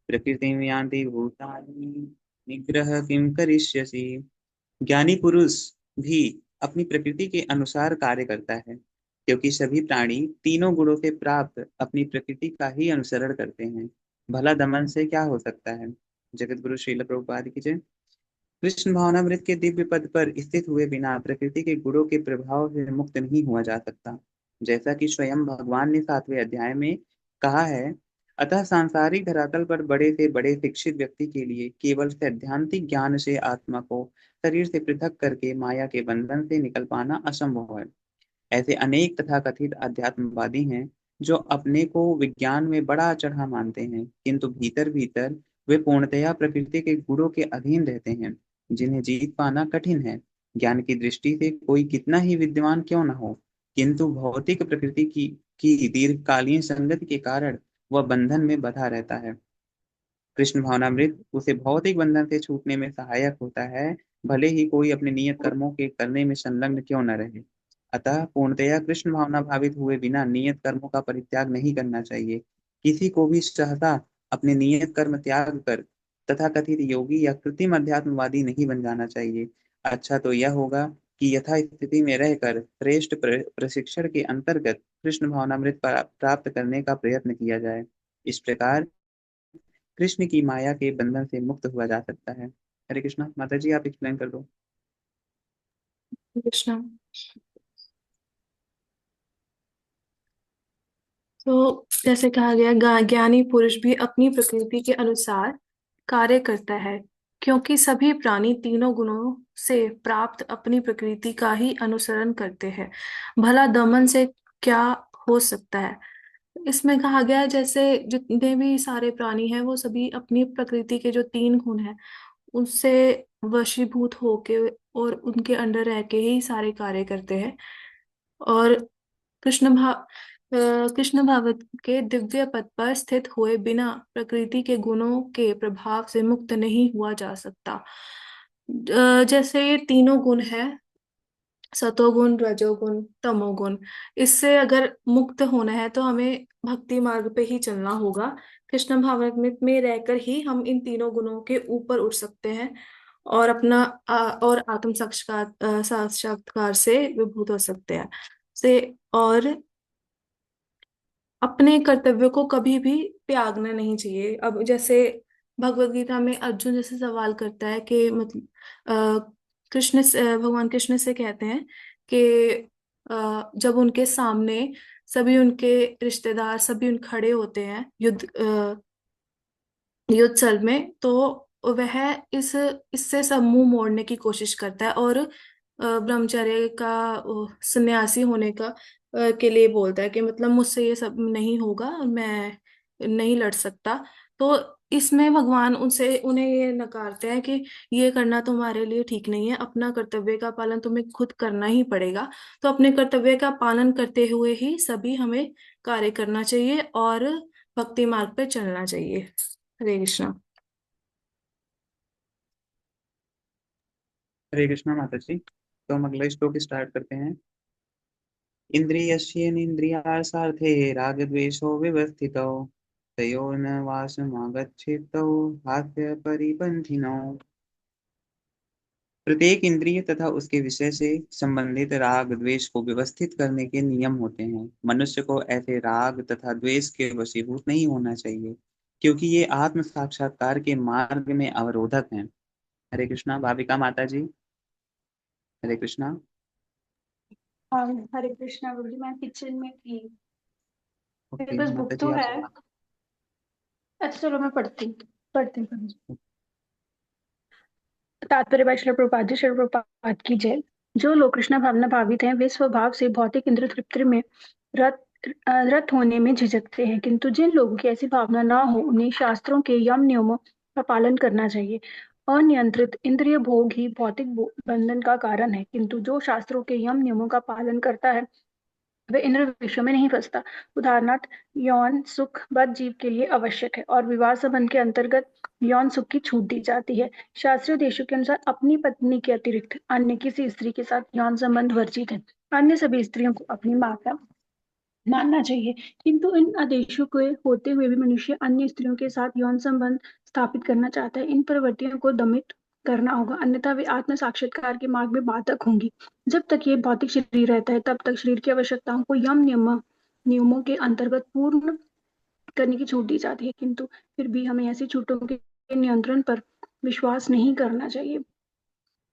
प्रकृतिं यान्ति भूतानि निग्रह किं करिष्यसि। ज्ञानी पुरुष भी अपनी प्रकृति के अनुसार कार्य करता है, क्योंकि सभी प्राणी तीनों गुणों से प्राप्त अपनी प्रकृति का ही अनुसरण करते हैं। भला दमन से क्या हो सकता है। जगत गुरु श्रील प्रभुपाद की जय। कृष्ण भावनामृत के दिव्य पद पर स्थित हुए बिना प्रकृति के गुणों के प्रभाव से मुक्त नहीं हुआ जा सकता, जैसा कि स्वयं भगवान ने 7वें अध्याय में कहा है। अतः सांसारिक धरातल पर बड़े से बड़े शिक्षित व्यक्ति के लिए केवल सैद्धांतिक ज्ञान से आत्मा को शरीर से पृथक करके माया के बंधन से निकल पाना असंभव है। ऐसे अनेक तथाकथित अध्यात्मवादी हैं जो अपने को विज्ञान में बड़ा चढ़ा मानते हैं, किंतु भीतर भीतर वे पूर्णतया प्रकृति के गुणों के अधीन रहते हैं, जिन्हें जीत पाना कठिन है। ज्ञान की दृष्टि से कोई कितना ही विद्वान क्यों न हो, किंतु भौतिक प्रकृति की दीर्घकालीन संगति के कारण वह बंधन में बंधा रहता है। कृष्ण भावनामृत उसे भौतिक बंधन से छूटने में सहायक होता है, भले ही कोई अपने नियत कर्मों के करने में संलग्न क्यों न रहे। अतः पूर्णतया कृष्ण भावना भावित हुए बिना नियत कर्मों का परित्याग नहीं करना चाहिए। किसी को भी सहसा अपने नियत कर्म त्याग कर तथा कथित योगी या कृत्रिम अध्यात्मवादी नहीं बन जाना चाहिए। अच्छा तो यह होगा कि यथा स्थिति में रहकर श्रेष्ठ प्रशिक्षण के अंतर्गत कृष्ण भावनामृत प्राप्त करने का प्रयत्न किया जाए। इस प्रकार कृष्ण की माया के बंधन से मुक्त हुआ जा सकता है। हरे कृष्णा। माता जी आप एक्सप्लेन कर दो। कृष्णा। तो जैसे कहा गया, ज्ञानी पुरुष भी अपनी प्रकृति के अनुसार कार्य करता है, क्योंकि सभी प्राणी तीनों गुणों से प्राप्त अपनी प्रकृति का ही अनुसरण करते हैं। भला दमन से क्या हो सकता है। इसमें कहा गया है, जैसे जितने भी सारे प्राणी हैं वो सभी अपनी प्रकृति के जो 3 गुण हैं उनसे वशीभूत होके और उनके अंडर रह के ही सारे कार्य करते हैं। और कृष्ण भा कृष्ण भागवत के दिव्य पद पर स्थित हुए बिना प्रकृति के गुणों के प्रभाव से मुक्त नहीं हुआ जा सकता। जैसे ये तीनों गुण है, सतोगुण, रजोगुण, तमोगुण, इससे अगर मुक्त होना है तो हमें भक्ति मार्ग पे ही चलना होगा। कृष्ण भावनामृत में रहकर ही हम इन तीनों गुणों के ऊपर उठ सकते हैं और अपना और आत्म साक्षात्कार से विभूत हो सकते हैं से। और अपने कर्तव्य को कभी भी त्यागना नहीं चाहिए। अब जैसे भगवत गीता में अर्जुन जैसे सवाल करता है कि मतलब भगवान कृष्ण से कहते हैं कि जब उनके सामने सभी उनके रिश्तेदार सभी उन खड़े होते हैं युद्ध स्थल में, तो वह इस इससे सब मुंह मोड़ने की कोशिश करता है और ब्रह्मचर्य का सन्यासी होने का के लिए बोलता है कि मतलब मुझसे ये सब नहीं होगा और मैं नहीं लड़ सकता। तो इसमें भगवान उनसे उन्हें ये नकारते हैं कि ये करना तुम्हारे लिए ठीक नहीं है, अपना कर्तव्य का पालन तुम्हें खुद करना ही पड़ेगा। तो अपने कर्तव्य का पालन करते हुए ही सभी हमें कार्य करना चाहिए और भक्ति मार्ग पे चलना चाहिए। हरे कृष्णा। हरे कृष्णा माता जी। तो हम अगला श्लोक स्टार्ट करते हैं। इन्द्रियस्येन्द्रियार्थार्थे रागद्वेषौ व्यवस्थितौ तयोर्न वासमागच्छेत्तौ हास्य परिपन्थिनौ। प्रत्येक इंद्रिय तथा उसके विषय से संबंधित राग द्वेष को व्यवस्थित करने के नियम होते हैं। मनुष्य को ऐसे राग तथा द्वेष के वशीभूत नहीं होना चाहिए, क्योंकि ये आत्म साक्षात्कार के मार्ग में अवरोधक हैं। हरे कृष्णा। भाविका माता जी। हरे कृष्णा। हाँ, हरे कृष्णा बोली, मैं किचन में थी। मेरे ओके पास बुक माता तो जी है। आप। अच्छा चलो मैं पढ़ती हूँ। तात्पर्य भाई श्रील प्रभुपाद जी, श्रील प्रभुपाद की जय। जो लोग कृष्ण भावना भावित हैं वे स्वभाव से भौतिक इंद्रिय तृप्ति में रत रत होने में झिझकते हैं, किंतु जिन लोगों की ऐसी भावना ना हो उन्हें शास्त्रों के यम नियमों का पालन करना चाहिए। अनियंत्रित इंद्रिय भोग ही भौतिक बंधन का कारण है, किंतु जो शास्त्रों के यम नियमों का पालन करता है वह इंद्र विषयों में नहीं फंसता। उदाहरणार्थ, यौन सुख बद्ध जीव के लिए आवश्यक है और विवाह संबंध के अंतर्गत यौन सुख की छूट दी जाती है। शास्त्रीय देशों के अनुसार अपनी पत्नी के अतिरिक्त अन्य किसी स्त्री के साथ यौन संबंध वर्जित है। अन्य सभी स्त्रियों को अपनी माता मानना चाहिए। किंतु इन आदेशों के होते हुए भी मनुष्य अन्य स्त्रियों के साथ यौन संबंध स्थापित करना चाहता है। इन प्रवृत्तियों को दमित करना होगा, अन्यथा वे आत्म साक्षात्कार के मार्ग में बाधक होंगी। जब तक ये भौतिक शरीर रहता है तब तक शरीर की आवश्यकताओं को यम नियमों के अंतर्गत पूर्ण करने की छूट दी जाती है, किंतु फिर भी हमें ऐसी छूटों के नियंत्रण पर विश्वास नहीं करना चाहिए।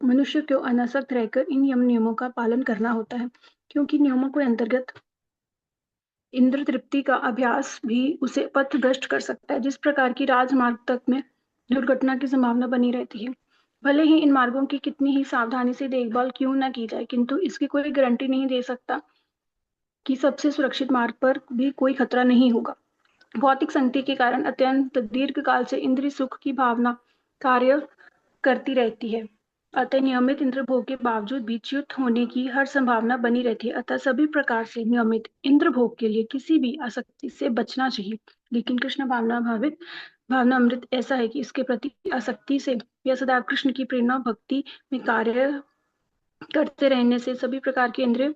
मनुष्य को अनासक्त रहकर इन नियमों का पालन करना होता है, क्योंकि नियमों के अंतर्गत इंद्र तृप्ति का अभ्यास भी उसे पथभ्रष्ट कर सकता है। जिस प्रकार की राजमार्ग तक में दुर्घटना की संभावना बनी रहती है, भले ही इन मार्गों की कितनी ही सावधानी से देखभाल क्यों न की जाए, किंतु इसकी कोई गारंटी नहीं दे सकता कि सबसे सुरक्षित मार्ग पर भी कोई खतरा नहीं होगा। भौतिक संगति के कारण अत्यंत दीर्घ काल से इंद्रिय सुख की भावना कार्य करती रहती है। अतः नियमित इंद्र भोग के बावजूद भी च्युत होने की हर संभावना बनी रहती है। अतः सभी प्रकार से नियमित इंद्र भोग के लिए किसी भी आसक्ति से बचना चाहिए। लेकिन कृष्ण भावना अमृत ऐसा है कि इसके प्रति आसक्ति से या सदैव कृष्ण की प्रेरणा भक्ति में कार्य करते रहने से सभी प्रकार के इंद्रिय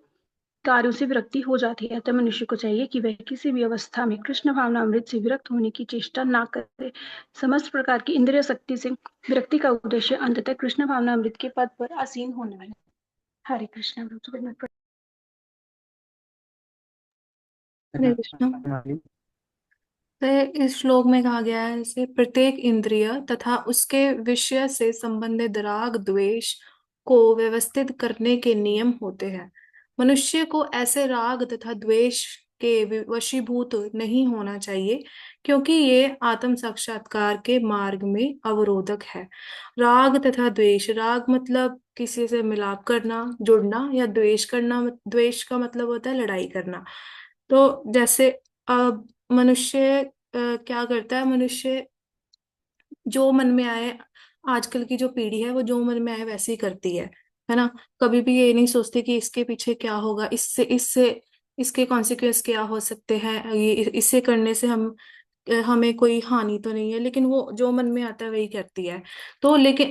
कार्यों से विरक्ति हो जाती है। अतः मनुष्य को चाहिए कि वह किसी भी अवस्था में कृष्ण भावना अमृत से विरक्त होने की चेष्टा ना करे। समस्त प्रकार की इंद्रिय शक्ति से विरक्ति का उद्देश्य अंततः कृष्ण भावना अमृत के पद पर आसीन होना है। हरे कृष्ण। हरे कृष्ण। तो इस श्लोक में कहा गया है जैसे प्रत्येक इंद्रिय तथा उसके विषय से संबंधित राग द्वेष को व्यवस्थित करने के नियम होते हैं। मनुष्य को ऐसे राग तथा द्वेष के वशीभूत नहीं होना चाहिए, क्योंकि ये आत्म साक्षात्कार के मार्ग में अवरोधक है। राग तथा द्वेष, राग मतलब किसी से मिलाप करना, जुड़ना, या द्वेष करना, द्वेष का मतलब होता है लड़ाई करना। तो जैसे अब मनुष्य क्या करता है, मनुष्य जो मन में आए, आजकल की जो पीढ़ी है वो जो मन में आए वैसे ही करती है ना। कभी भी ये नहीं सोचती कि इसके पीछे क्या होगा, इससे इससे इसके कॉन्सिक्वेंस क्या हो सकते हैं, ये इससे करने से हमें कोई हानि तो नहीं है, लेकिन वो जो मन में आता है वही करती है। तो लेकिन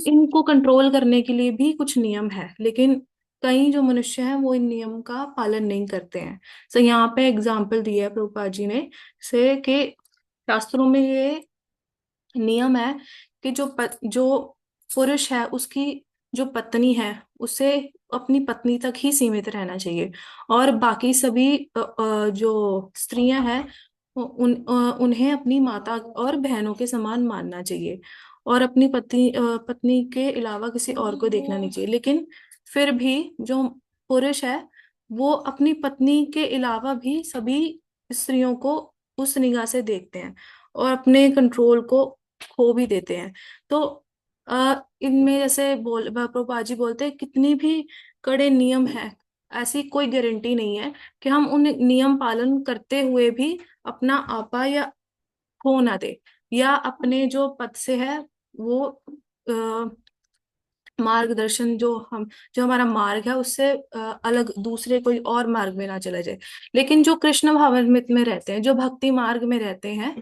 इनको कंट्रोल करने के लिए भी कुछ नियम है, लेकिन कई जो मनुष्य हैं वो इन नियम का पालन नहीं करते हैं। तो यहाँ पे एग्जाम्पल दिया है प्रभुपाद जी ने से कि शास्त्रों में ये नियम है कि जो पुरुष है उसकी जो पत्नी है उसे अपनी पत्नी तक ही सीमित रहना चाहिए, और बाकी सभी जो स्त्रियां हैं उन्हें अपनी माता और बहनों के समान मानना चाहिए, और अपनी पत्नी के अलावा किसी और को देखना नहीं चाहिए। लेकिन फिर भी जो पुरुष है वो अपनी पत्नी के अलावा भी सभी स्त्रियों को उस निगाह से देखते हैं और अपने कंट्रोल को खो भी देते हैं। तो इनमें जैसे प्रभुपाद जी बोलते हैं कितनी भी कड़े नियम है, ऐसी कोई गारंटी नहीं है कि हम उन नियम पालन करते हुए भी अपना आपा या खो ना दे, या अपने जो पद से है वो मार्गदर्शन जो हमारा मार्ग है उससे अलग दूसरे कोई और मार्ग में ना चला जाए। लेकिन जो कृष्ण भावनामृत में रहते हैं, जो भक्ति मार्ग में रहते हैं,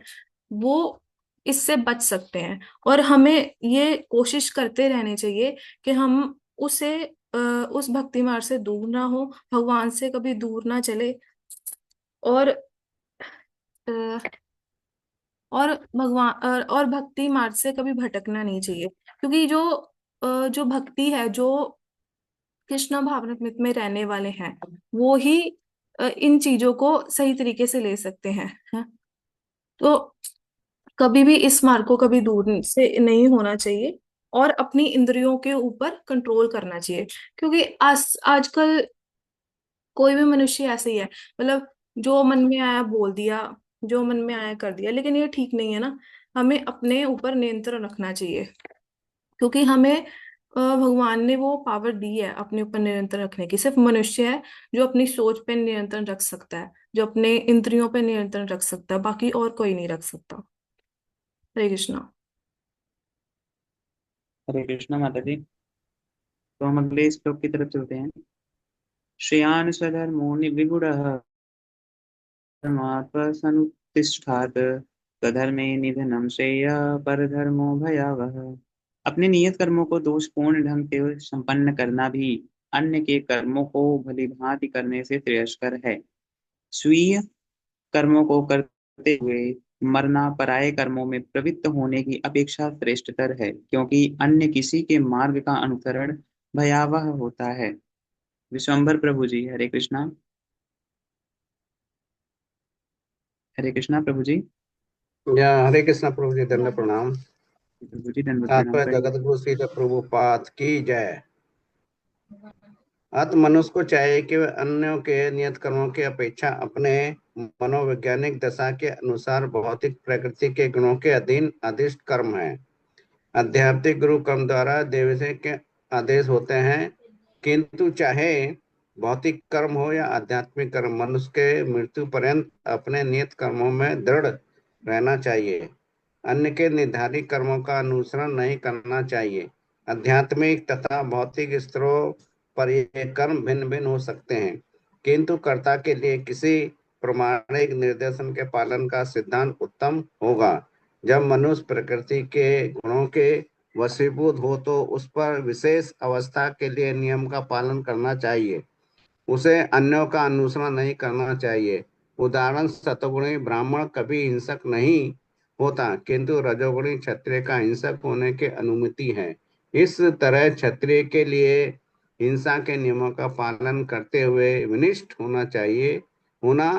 वो इससे बच सकते हैं। और हमें ये कोशिश करते रहने चाहिए कि हम उस भक्ति मार्ग से दूर ना हो, भगवान से कभी दूर ना चले, और अ, और और भक्ति मार्ग से कभी भटकना नहीं चाहिए। क्योंकि जो भक्ति है, जो कृष्ण भावनामृत में रहने वाले हैं, वो ही इन चीजों को सही तरीके से ले सकते हैं, है? तो कभी भी इस मार्ग को कभी दूर से नहीं होना चाहिए, और अपनी इंद्रियों के ऊपर कंट्रोल करना चाहिए। क्योंकि आजकल कोई भी मनुष्य ऐसे ही है, मतलब जो मन में आया बोल दिया, जो मन में आया कर दिया, लेकिन ये ठीक नहीं है ना। हमें अपने ऊपर नियंत्रण रखना चाहिए, क्योंकि हमें भगवान ने वो पावर दी है अपने ऊपर नियंत्रण रखने की। सिर्फ मनुष्य है जो अपनी सोच पे नियंत्रण रख सकता है, जो अपने इंद्रियों पे नियंत्रण रख सकता है, बाकी और कोई नहीं रख सकता। हरे कृष्णा। हरे कृष्ण माता जी। तो हम अगले श्लोक की तरफ चलते हैं। श्रेयान् स्वधर्मो विगुणः धर्मात्मसनुतिष्ठात् स्वधर्मे निधनं श्रेय परधर्मो भयावह। अपने नियत कर्मों को दोषपूर्ण ढंग से संपन्न करना भी अन्य के कर्मों को भली भांति करने से श्रेयस्कर है। स्वीय कर्मों को करते हुए मरना पराये कर्मों में प्रवृत्त होने की अपेक्षा श्रेष्ठतर है, क्योंकि अन्य किसी के मार्ग का अनुसरण भयावह होता है। विश्वम्भर प्रभु जी, हरे कृष्णा। हरे कृष्णा प्रभु जी। या हरे कृष्णा प्रभु जी, दंड प्रणाम। प्रभु जी दंडवत प्रणाम तात्पर्य करिए। जगत गुरु श्री प्रभुपाद की जय। अत मनुष्य को चाहिए कि वह अन्यों के नियत कर्मों की अपेक्षा अपने मनोवैज्ञानिक दशा के अनुसार भौतिक प्रकृति के गुणों के अधीन आदिष्ट कर्म है। आध्यात्मिक गुरु कर्म द्वारा देवता के आदेश होते हैं, किंतु चाहे भौतिक कर्म हो या आध्यात्मिक कर्म, मनुष्य के मृत्यु पर्यंत अपने नियत कर्मों में दृढ़ रहना चाहिए। अन्य के निर्धारित कर्मों का अनुसरण नहीं करना चाहिए। आध्यात्मिक तथा भौतिक स्तरों पर ये कर्म भिन्न भिन्न हो सकते हैं, किंतु कर्ता के लिए किसी प्रमाणिक निर्देशन के पालन का सिद्धांत उत्तम होगा। जब मनुष्य प्रकृति के गुणों के वशीभूत हो तो उस पर विशेष अवस्था के लिए नियम का पालन करना चाहिए, उसे अन्यों का अनुसरण नहीं करना चाहिए। उदाहरण, सतगुणी ब्राह्मण कभी हिंसक नहीं होता, किंतु रजोगुणी क्षत्रिय का हिंसक होने की अनुमति है। इस तरह क्षत्रिय के लिए हिंसा के नियमों का पालन करते हुए विनिष्ठ होना चाहिए। होना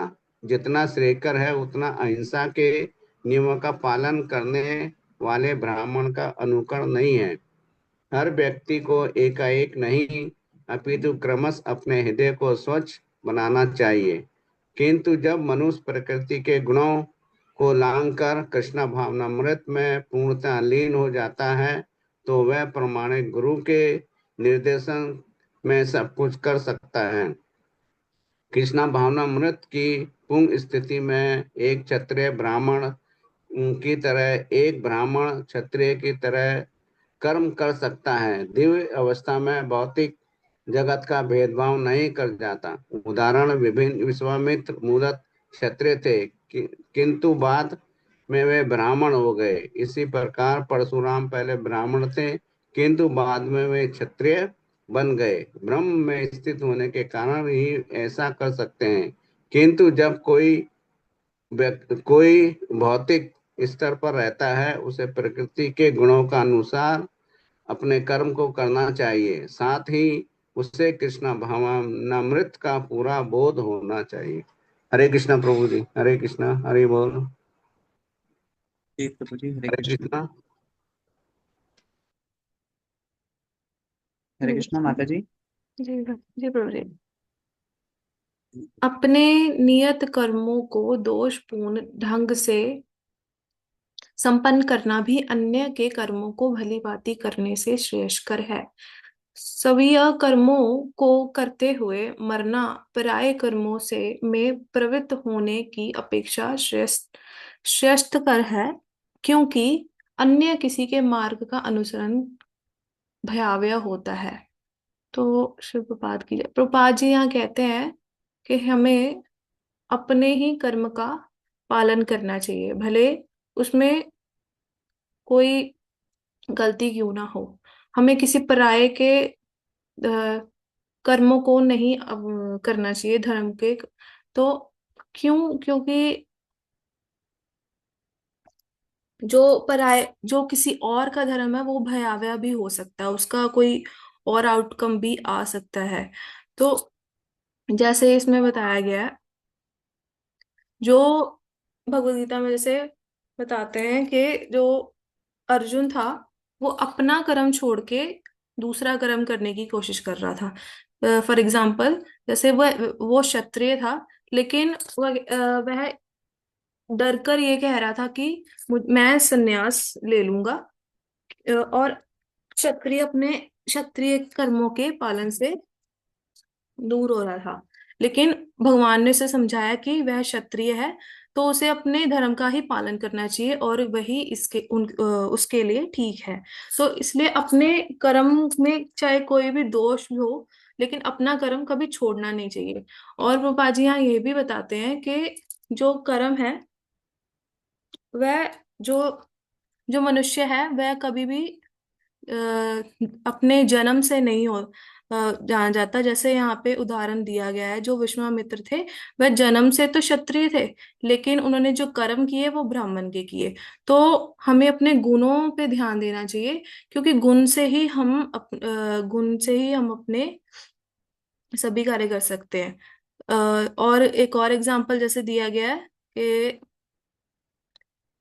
जितना श्रेयकर है उतना अहिंसा के नियमों का पालन करने वाले ब्राह्मण का अनुकरण नहीं है। हर व्यक्ति को एकाएक नहीं अपितु क्रमश अपने हृदय को स्वच्छ बनाना चाहिए, किंतु जब मनुष्य प्रकृति के गुणों को लांघ कर कृष्ण भावनामृत में पूर्णतः लीन हो जाता है तो वह प्रमाणिक गुरु के निर्देशन में सब कुछ कर सकता है। कृष्णा भावनामृत की पूर्ण स्थिति में एक क्षत्रिय ब्राह्मण की तरह, एक ब्राह्मण क्षत्रिय की तरह कर्म कर सकता है। दिव्य अवस्था में भौतिक जगत का भेदभाव नहीं कर जाता। उदाहरण, विभिन्न विश्वामित्र मूलत क्षत्रिय थे, किंतु बाद में वे ब्राह्मण हो गए। इसी प्रकार परशुराम पहले ब्राह्मण थे, किंतु बाद में वे क्षत्रिय बन गए। ब्रह्म में स्थित होने के कारण ही ऐसा कर सकते हैं, किंतु जब कोई भौतिक स्तर पर रहता है उसे प्रकृति के गुणों का अनुसार अपने कर्म को करना चाहिए, साथ ही उससे कृष्ण भावनामृत का पूरा बोध होना चाहिए। हरे कृष्णा प्रभु जी, हरे कृष्णा, हरे बोल। जी प्रभु जी, हरे हरे कृष्णा। कृष्णा। हरे जी कृष्णा माता जी। जी जी प्रभु जी। अपने नियत कर्मों को दोषपूर्ण ढंग से संपन्न करना भी अन्य के कर्मों को भली भांति करने से श्रेयस्कर है। स्वीय कर्मों को करते हुए मरना पराये कर्मों से में प्रवृत्त होने की अपेक्षा श्रेष्ठकर है, क्योंकि अन्य किसी के मार्ग का अनुसरण भयावह होता है। तो श्री प्रपाद की जय। प्रपाद जी यहाँ कहते हैं कि हमें अपने ही कर्म का पालन करना चाहिए, भले उसमें कोई गलती क्यों ना हो। हमें किसी पराये के कर्मों को नहीं करना चाहिए धर्म के। तो क्यों? क्योंकि जो किसी और का धर्म है वो भयावह भी हो सकता है, उसका कोई और आउटकम भी आ सकता है। तो जैसे इसमें बताया गया है, जो भगवत गीता में जैसे बताते हैं कि जो अर्जुन था वो अपना कर्म छोड़ के दूसरा कर्म करने की कोशिश कर रहा था। फॉर एग्जाम्पल, जैसे वो क्षत्रिय था, लेकिन वह डर कर ये कह रहा था कि मैं संन्यास ले लूंगा, और क्षत्रिय कर्मों के पालन से दूर हो रहा था। लेकिन भगवान ने उसे समझाया कि वह क्षत्रिय है तो उसे अपने धर्म का ही पालन करना चाहिए और वही उसके लिए ठीक है। तो इसलिए अपने कर्म में चाहे कोई भी दोष भी हो, लेकिन अपना कर्म कभी छोड़ना नहीं चाहिए। और रूपा जी यहाँ ये भी बताते हैं कि जो कर्म है वह जो जो मनुष्य है वह कभी भी अपने जन्म से नहीं जाना जाता। जैसे यहाँ पे उदाहरण दिया गया है, जो विश्वामित्र थे वह जन्म से तो क्षत्रिय थे, लेकिन उन्होंने जो कर्म किए वो ब्राह्मण के किए। तो हमें अपने गुणों पे ध्यान देना चाहिए, क्योंकि गुण से ही हम अपने सभी कार्य कर सकते हैं। और एक और एग्जाम्पल जैसे दिया गया है कि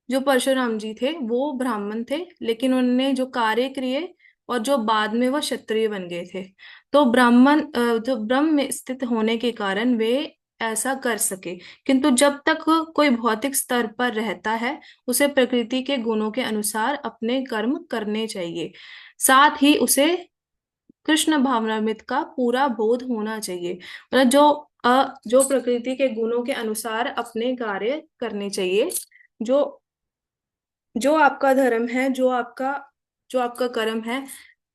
जो परशुराम जी थे वो ब्राह्मण थे, लेकिन उन्होंने जो कार्य किए और जो बाद में वो क्षत्रिय बन गए थे। तो जो ब्रह्म में स्थित होने के कारण वे ऐसा कर सके। किंतु जब तक कोई भौतिक स्तर पर रहता है, उसे प्रकृति के गुणों के अनुसार अपने कर्म करने चाहिए। साथ ही उसे कृष्ण भावनामृत का पूरा बोध होना चाहिए। मतलब जो प्रकृति के गुणों के अनुसार अपने कार्य करने चाहिए। जो जो आपका धर्म है, जो आपका कर्म है,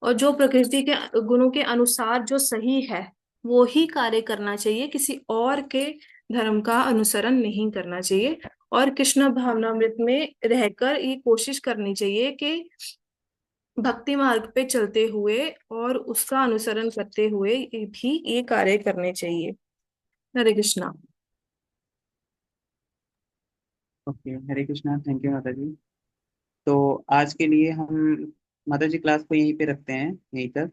और जो प्रकृति के गुणों के अनुसार जो सही है, वो ही कार्य करना चाहिए। किसी और के धर्म का अनुसरण नहीं करना चाहिए। और कृष्ण भावनामृत में रहकर ये कोशिश करनी चाहिए कि भक्ति मार्ग पे चलते हुए और उसका अनुसरण करते हुए भी ये कार्य करने चाहिए। Hare Krishna. Okay, Hare Krishna, thank you माता जी। तो आज के लिए हम माता जी क्लास को यहीं पे रखते हैं, यहीं तक।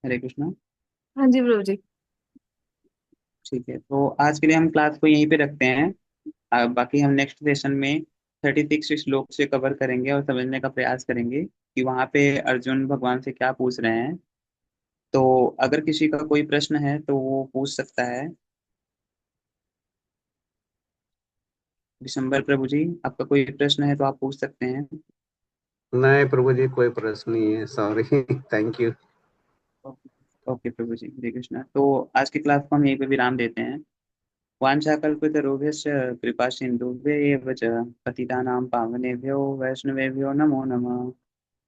हरे कृष्णा। हाँ जी प्रभु जी। ठीक है, तो आज के लिए हम क्लास को यहीं पे रखते हैं। बाकी हम नेक्स्ट सेशन में 36 श्लोक से कवर करेंगे और समझने का प्रयास करेंगे कि वहाँ पे अर्जुन भगवान से क्या पूछ रहे हैं। तो अगर किसी का कोई प्रश्न है तो वो पूछ सकता है। दिसंबर प्रभु जी, आपका कोई प्रश्न है तो आप पूछ सकते हैं। नहीं प्रभु जी, कोई प्रश्न नहीं है, सॉरी। Thank you. ओके प्रभु जी, हरे कृष्णा। तो आज की क्लास को हम यहीं पे विराम देते हैं। वाञ्छाकल्पितरुभ्यश्च कृपा सिन्धुभ्येव च पतितानां पावनेभ्यो वैष्णवेभ्यो नमो नमः।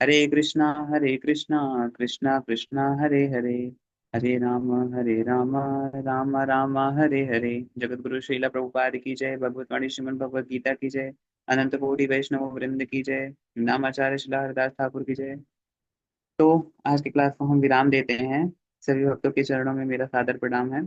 हरे कृष्णा कृष्णा कृष्णा हरे हरे, हरे राम राम राम हरे हरे। जगत गुरु श्रीला प्रभुपाद की जय। भगवतवाणी श्रीमद् भगवद गीता की जय। अनंत कोटि वैष्णव वृंद की जय। नामाचार्य श्रीला हरदास ठाकुर की जय। तो आज की क्लास को हम विराम देते हैं। सभी भक्तों के चरणों में मेरा सादर प्रणाम है।